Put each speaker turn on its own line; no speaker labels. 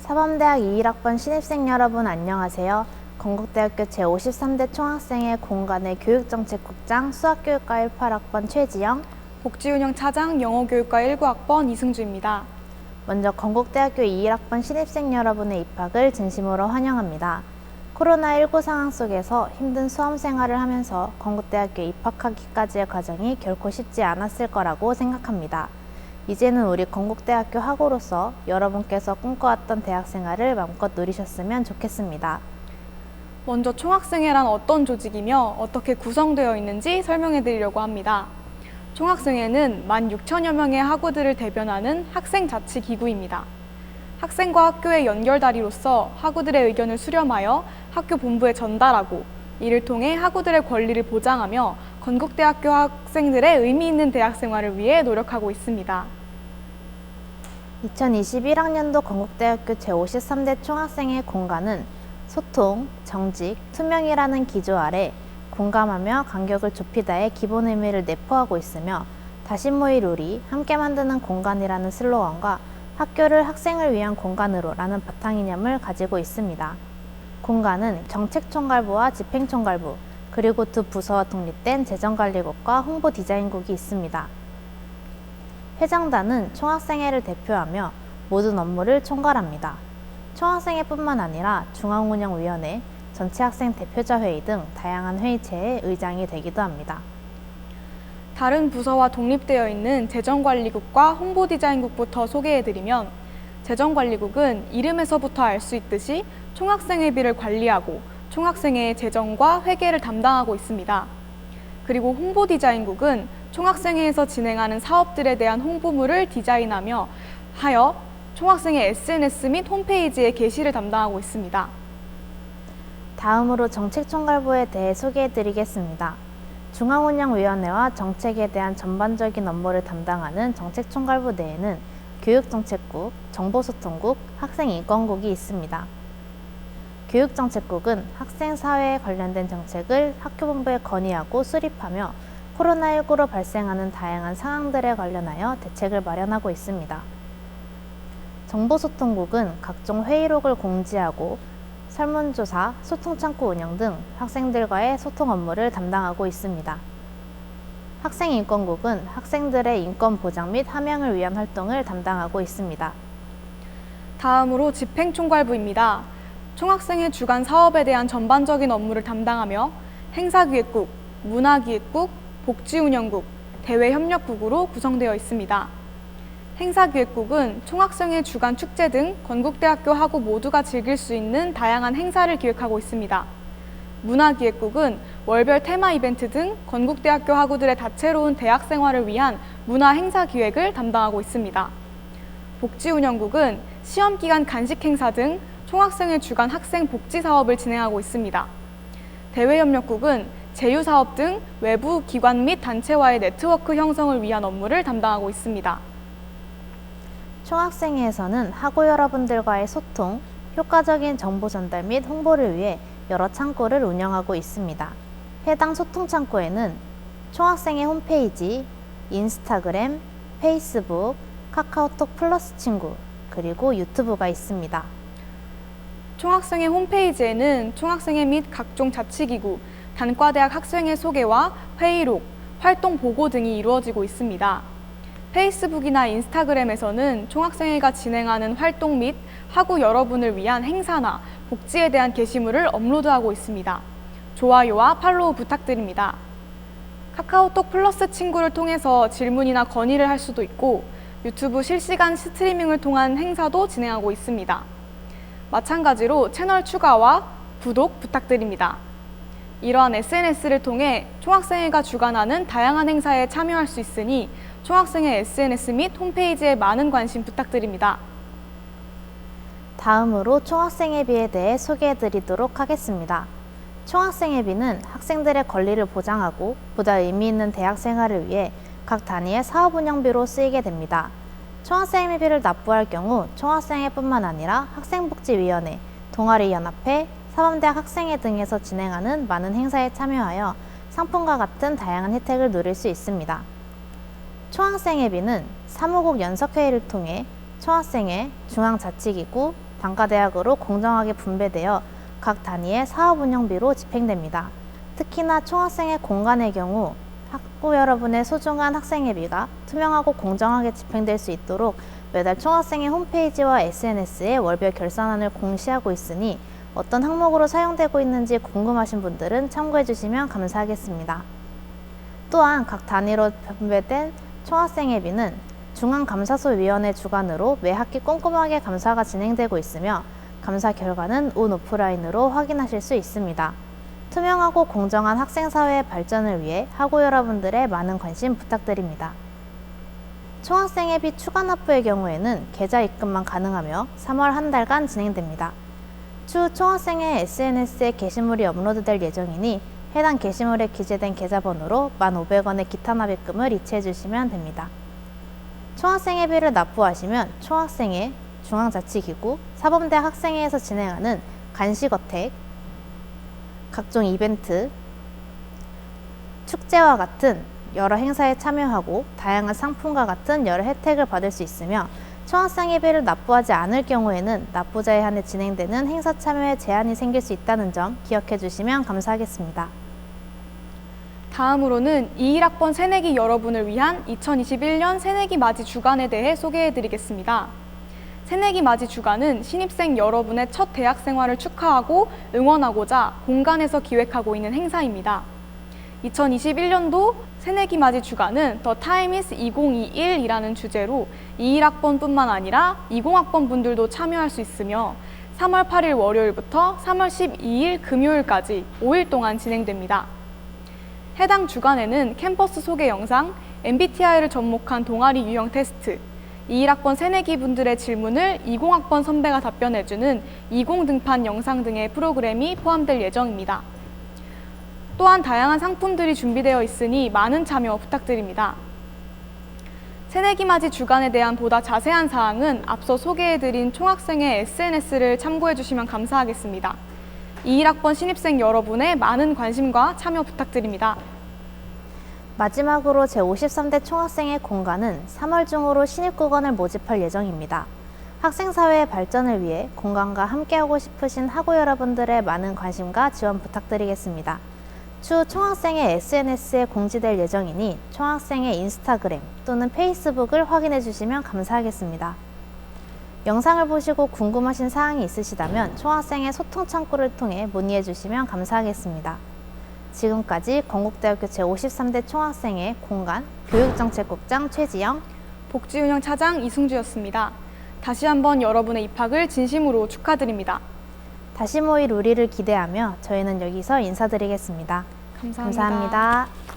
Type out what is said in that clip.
사범대학 21학번 신입생 여러분 안녕하세요. 건국대학교 제53대 총학생회 공간의 교육정책국장 수학교육과 18학번 최지영,
복지운영 차장 영어교육과 19학번 이승주입니다.
먼저 건국대학교 21학번 신입생 여러분의 입학을 진심으로 환영합니다. 코로나19 상황 속에서 힘든 수험생활을 하면서 건국대학교에 입학하기까지의 과정이 결코 쉽지 않았을 거라고 생각합니다. 이제는 우리 건국대학교 학우로서 여러분께서 꿈꿔왔던 대학생활을 마음껏 누리셨으면 좋겠습니다.
먼저 총학생회란 어떤 조직이며 어떻게 구성되어 있는지 설명해 드리려고 합니다. 총학생회는 16,000여 명의 학우들을 대변하는 학생자치기구입니다. 학생과 학교의 연결다리로서 학우들의 의견을 수렴하여 학교 본부에 전달하고 이를 통해 학우들의 권리를 보장하며 건국대학교 학생들의 의미 있는 대학생활을 위해 노력하고 있습니다.
2021학년도 건국대학교 제53대 총학생회 공간은 소통, 정직, 투명이라는 기조 아래 공감하며 간격을 좁히다의 기본 의미를 내포하고 있으며 다시 모일 우리, 함께 만드는 공간이라는 슬로건과 학교를 학생을 위한 공간으로 라는 바탕이념을 가지고 있습니다. 공간은 정책총괄부와 집행총괄부, 그리고 두 부서와 독립된 재정관리국과 홍보디자인국이 있습니다. 회장단은 총학생회를 대표하며 모든 업무를 총괄합니다. 총학생회뿐만 아니라 중앙운영위원회, 전체학생 대표자 회의 등 다양한 회의체의 의장이 되기도 합니다.
다른 부서와 독립되어 있는 재정관리국과 홍보디자인국부터 소개해드리면, 재정관리국은 이름에서부터 알 수 있듯이 총학생회비를 관리하고 총학생회의 재정과 회계를 담당하고 있습니다. 그리고 홍보디자인국은 총학생회에서 진행하는 사업들에 대한 홍보물을 디자인하며 총학생회 SNS 및 홈페이지의 게시를 담당하고 있습니다.
다음으로 정책총괄부에 대해 소개해드리겠습니다. 중앙운영위원회와 정책에 대한 전반적인 업무를 담당하는 정책총괄부 내에는 교육정책국, 정보소통국, 학생인권국이 있습니다. 교육정책국은 학생사회에 관련된 정책을 학교본부에 건의하고 수립하며 코로나19로 발생하는 다양한 상황들에 관련하여 대책을 마련하고 있습니다. 정보소통국은 각종 회의록을 공지하고 설문조사, 소통창구 운영 등 학생들과의 소통 업무를 담당하고 있습니다. 학생인권국은 학생들의 인권 보장 및 함양을 위한 활동을 담당하고 있습니다.
다음으로 집행총괄부입니다. 총학생회 주간 사업에 대한 전반적인 업무를 담당하며 행사기획국, 문화기획국, 복지운영국, 대외협력국으로 구성되어 있습니다. 행사기획국은 총학생회 주간 축제 등 건국대학교 학우 모두가 즐길 수 있는 다양한 행사를 기획하고 있습니다. 문화기획국은 월별 테마 이벤트 등 건국대학교 학우들의 다채로운 대학생활을 위한 문화행사 기획을 담당하고 있습니다. 복지운영국은 시험기간 간식행사 등 총학생회 주간 학생 복지 사업을 진행하고 있습니다. 대외협력국은 제휴사업 등 외부 기관 및 단체와의 네트워크 형성을 위한 업무를 담당하고 있습니다.
총학생회에서는 학우 여러분들과의 소통, 효과적인 정보 전달 및 홍보를 위해 여러 창구를 운영하고 있습니다. 해당 소통 창구에는 총학생회 홈페이지, 인스타그램, 페이스북, 카카오톡 플러스 친구, 그리고 유튜브가 있습니다.
총학생회 홈페이지에는 총학생회 및 각종 자치기구, 단과대학 학생회 소개와 회의록, 활동 보고 등이 이루어지고 있습니다. 페이스북이나 인스타그램에서는 총학생회가 진행하는 활동 및 학우 여러분을 위한 행사나 복지에 대한 게시물을 업로드하고 있습니다. 좋아요와 팔로우 부탁드립니다. 카카오톡 플러스 친구를 통해서 질문이나 건의를 할 수도 있고 유튜브 실시간 스트리밍을 통한 행사도 진행하고 있습니다. 마찬가지로 채널 추가와 구독 부탁드립니다. 이러한 SNS를 통해 총학생회가 주관하는 다양한 행사에 참여할 수 있으니 총학생회 SNS 및 홈페이지에 많은 관심 부탁드립니다.
다음으로 총학생회비에 대해 소개해드리도록 하겠습니다. 총학생회비는 학생들의 권리를 보장하고 보다 의미 있는 대학생활을 위해 각 단위의 사업운영비로 쓰이게 됩니다. 총학생회비를 납부할 경우 총학생회뿐만 아니라 학생복지위원회, 동아리연합회, 사범대학 학생회 등에서 진행하는 많은 행사에 참여하여 상품과 같은 다양한 혜택을 누릴 수 있습니다. 총학생회비는 사무국 연석회의를 통해 총학생회, 중앙자치기구, 단과대학으로 공정하게 분배되어 각 단위의 사업 운영비로 집행됩니다. 특히나 총학생회 공간의 경우 학부 여러분의 소중한 학생회비가 투명하고 공정하게 집행될 수 있도록 매달 총학생회 홈페이지와 SNS에 월별 결산안을 공시하고 있으니 어떤 항목으로 사용되고 있는지 궁금하신 분들은 참고해 주시면 감사하겠습니다. 또한 각 단위로 분배된 총학생회비는 중앙감사소위원회 주관으로 매 학기 꼼꼼하게 감사가 진행되고 있으며 감사 결과는 온 오프라인으로 확인하실 수 있습니다. 투명하고 공정한 학생사회의 발전을 위해 학우 여러분들의 많은 관심 부탁드립니다. 총학생회비 추가 납부의 경우에는 계좌 입금만 가능하며 3월 한 달간 진행됩니다. 추후 총학생회 SNS에 게시물이 업로드될 예정이니 해당 게시물에 기재된 계좌번호로 1,500원의 기타 납입금을 이체해 주시면 됩니다. 총학생회비를 납부하시면 총학생회, 중앙자치기구, 사범대학 학생회에서 진행하는 간식어택, 각종 이벤트, 축제와 같은 여러 행사에 참여하고 다양한 상품과 같은 여러 혜택을 받을 수 있으며 총학생회비를 납부하지 않을 경우에는 납부자에 한해 진행되는 행사 참여에 제한이 생길 수 있다는 점 기억해 주시면 감사하겠습니다.
다음으로는 21학번 새내기 여러분을 위한 2021년 새내기 맞이 주간에 대해 소개해 드리겠습니다. 새내기 맞이 주간은 신입생 여러분의 첫 대학 생활을 축하하고 응원하고자 공간에서 기획하고 있는 행사입니다. 2021년도 새내기 맞이 주간은 The Time is 2021이라는 주제로 21학번뿐만 아니라 20학번 분들도 참여할 수 있으며 3월 8일 월요일부터 3월 12일 금요일까지 5일 동안 진행됩니다. 해당 주간에는 캠퍼스 소개 영상, MBTI를 접목한 동아리 유형 테스트, 21학번 새내기 분들의 질문을 20학번 선배가 답변해주는 20 등판 영상 등의 프로그램이 포함될 예정입니다. 또한 다양한 상품들이 준비되어 있으니 많은 참여 부탁드립니다. 새내기 맞이 주간에 대한 보다 자세한 사항은 앞서 소개해드린 총학생회 SNS를 참고해주시면 감사하겠습니다. 21학번 신입생 여러분의 많은 관심과 참여 부탁드립니다.
마지막으로 제53대 총학생회 공간은 3월 중으로 신입국원을 모집할 예정입니다. 학생사회의 발전을 위해 공간과 함께하고 싶으신 학우 여러분들의 많은 관심과 지원 부탁드리겠습니다. 추후 총학생회 SNS에 공지될 예정이니 총학생회 인스타그램 또는 페이스북을 확인해 주시면 감사하겠습니다. 영상을 보시고 궁금하신 사항이 있으시다면 총학생회 소통창구를 통해 문의해 주시면 감사하겠습니다. 지금까지 건국대학교 제53대 총학생회 공간 교육정책국장 최지영,
복지운영 차장 이승주였습니다. 다시 한번 여러분의 입학을 진심으로 축하드립니다.
다시 모일 우리를 기대하며 저희는 여기서 인사드리겠습니다.
감사합니다.
감사합니다.